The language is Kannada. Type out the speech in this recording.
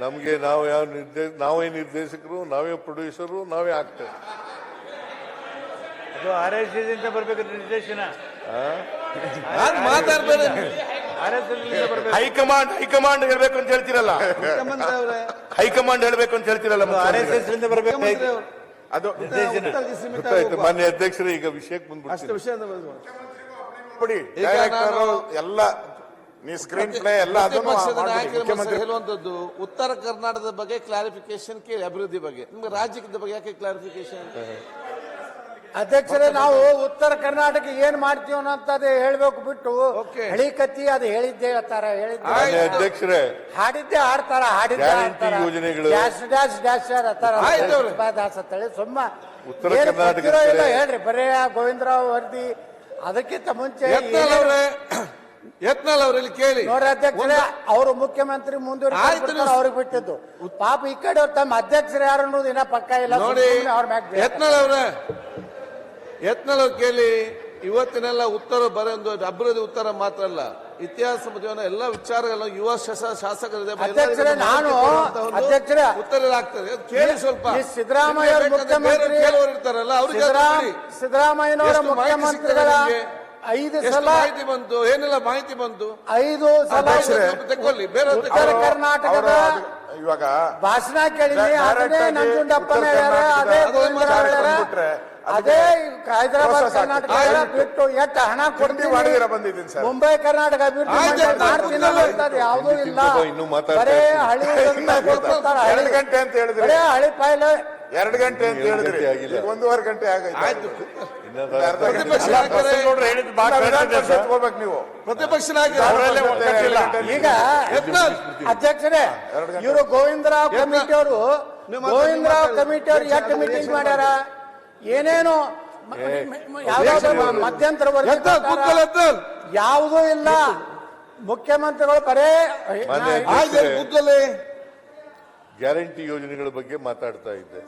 ನಮ್ಗೆ ನಾವೇ ನಿರ್ದೇಶಕರು, ನಾವೇ ಪ್ರೊಡ್ಯೂಸರು, ನಾವೇ ಆಕ್ಟರ್. ಅದು RSS ಇಂದ ಬರ್ಬೇಕು ನಿರ್ದೇಶನ. ಮಾತಾಡ್ಬೇಡ. ಹೈಕಮಾಂಡ್ ಹೇಳ್ಬೇಕು ಅಂತ ಹೇಳ್ತಿರಲ್ಲ, ಹೈಕಮಾಂಡ್ ಹೇಳ್ಬೇಕು ಅಂತ ಹೇಳ್ತಿರಲ್ಲ, RSS ಇಂದ ಬರ್ಬೇಕು ಅದು ಗೊತ್ತಾಯ್ತು. ಮಾನ್ಯ ಅಧ್ಯಕ್ಷರೇ, ಈಗ ವಿಷಯಕ್ಕೆ ಬಂದ್ಬಿಡ್ತೀನಿ. ಎಲ್ಲ ನೀ ಸ್ಕ್ರೀನ್ ಪ್ಲೇ ಎಲ್ಲ ಹೇಳುವಂತದ್ದು. ಉತ್ತರ ಕರ್ನಾಟಕದ ಬಗ್ಗೆ ಕ್ಲಾರಿಫಿಕೇಶನ್ ಕೇಳಿ, ಅಭಿವೃದ್ಧಿ ಬಗ್ಗೆ. ನಿಮ್ಗೆ ರಾಜ್ಯದ ಬಗ್ಗೆ ಯಾಕೆ ಕ್ಲಾರಿಫಿಕೇಶನ್? ಅಧ್ಯಕ್ಷರೇ, ನಾವು ಉತ್ತರ ಕರ್ನಾಟಕ ಏನ್ ಮಾಡ್ತೀವಿ ಅನ್ನೋಂಥದ್ದು ಹೇಳ್ಬೇಕು ಬಿಟ್ಟು ಹಳಿ ಕತ್ತಿ ಅದು ಹೇಳಿದ್ದೆ ಹೇಳ್ತಾರ, ಅಧ್ಯಕ್ಷರೇ ಹಾಡಿದ್ದೆ ಹಾಡ್ತಾರ, ಹಾಡಿದ್ದೆ ಹಾಡ್ತಾರ, ಡ್ಯಾಶ್ ಡ್ಯಾಶ್ ಡ್ಯಾಶ್ ಅಂತೇಳಿ ಸುಮ್ಮ ಉತ್ತರ ಕರ್ನಾಟಕ ಇಲ್ಲ ಹೇಳ್ರಿ. ಬರೇ ಗೋವಿಂದರಾವ್ ವರದಿ ಅದಕ್ಕಿಂತ ಮುಂಚೆ ಯತ್ನಾಳ್ ಅವರಲ್ಲಿ ಕೇಳಿ ನೋಡ್ರಿ ಅಧ್ಯಕ್ಷರೇ, ಅವರು ಮುಖ್ಯಮಂತ್ರಿ ಮುಂದುವರಿದ ಅವ್ರಿಗೆ ಬಿಟ್ಟಿದ್ದು. ಪಾಪ ಈ ಕಡೆ ತಮ್ಮ ಅಧ್ಯಕ್ಷರು ಯಾರು ಅನ್ನೋದು ಇನ್ನ ಪಕ್ಕ ಇಲ್ಲ ನೋಡಿ. ಅವ್ರ ಮ್ಯಾಗ ಯತ್ನಾಳ್ ಅವ್ರು ಕೇಳಿ. ಇವತ್ತಿನೆಲ್ಲ ಉತ್ತರ ಬರೆಯೊಂದು ಅಭಿವೃದ್ಧಿ ಉತ್ತರ ಮಾತ್ರ ಅಲ್ಲ, ಇತಿಹಾಸ ಜೀವನ ಎಲ್ಲ ವಿಚಾರಗಳು ಯುವ ಶಾಸಕರ ಉತ್ತರ ಆಗ್ತದೆ. ಕೇಳಿ ಸ್ವಲ್ಪ. ಸಿದ್ದರಾಮಯ್ಯ ಮುಖ್ಯಮಂತ್ರಿ ಇರ್ತಾರಲ್ಲ ಅವ್ರಿಗೆ ಸಿದ್ದರಾಮಯ್ಯನವರ ಮುಖ್ಯಮಂತ್ರಿಗಳ 5 ಸಲ ಮಾಹಿತಿ ಬಂತು, ಏನೆಲ್ಲ ಮಾಹಿತಿ ಬಂತು, 5 ಸಲ ತಗೊಳ್ಳಿ. ಬೇರೆ ಉತ್ತರ ಕರ್ನಾಟಕದ ಇವಾಗ ಭಾಷಣ ಕೇಳಿದ್ವಿ. ಅದೇ ನಂಜುಂಡಪ್ಪನ ಹೇಳ್ಯಾರ, ಅದೇ ಗೋವಿಂದರಾವ್ ಹೇಳ್ಯಾರ, ಅದೇ ಹೈದರಾಬಾದ್ ಕರ್ನಾಟಕ ಬಿಟ್ಟು ಎಷ್ಟು ಹಣ ಕೊಡ್ತೀವಿ, ಮುಂಬೈ ಕರ್ನಾಟಕ ಅಭಿವೃದ್ಧಿ ಮಾಡ್ತೀನಿ ಯಾವುದೂ ಇಲ್ಲ. ಬರೇ ಹಳಿ 2 ಗಂಟೆ ಅಂತ ಹೇಳಿದ್ರೆ, ಹಳಿ ಪಾಯ್ಲ 2 ಗಂಟೆ ಅಂತ ಹೇಳಿದ್ರೆ 1.5 ಗಂಟೆ ಆಯ್ತು. ನೀವು ಪ್ರತಿಪಕ್ಷ ಈಗ ಅಧ್ಯಕ್ಷರೇ, ಇವರು ಗೋವಿಂದರಾವ್ ಕಮಿಟಿಯವರು ಎಷ್ಟು ಮೀಟಿಂಗ್ ಮಾಡ್ಯಾರ, ಏನೇನು ಮಧ್ಯಂತರ ಯಾವುದೂ ಇಲ್ಲ. ಮುಖ್ಯಮಂತ್ರಿಗಳು ಬರೇ ಗ್ಯಾರಂಟಿ ಯೋಜನೆಗಳ ಬಗ್ಗೆ ಮಾತಾಡ್ತಾ ಇದ್ದೆ.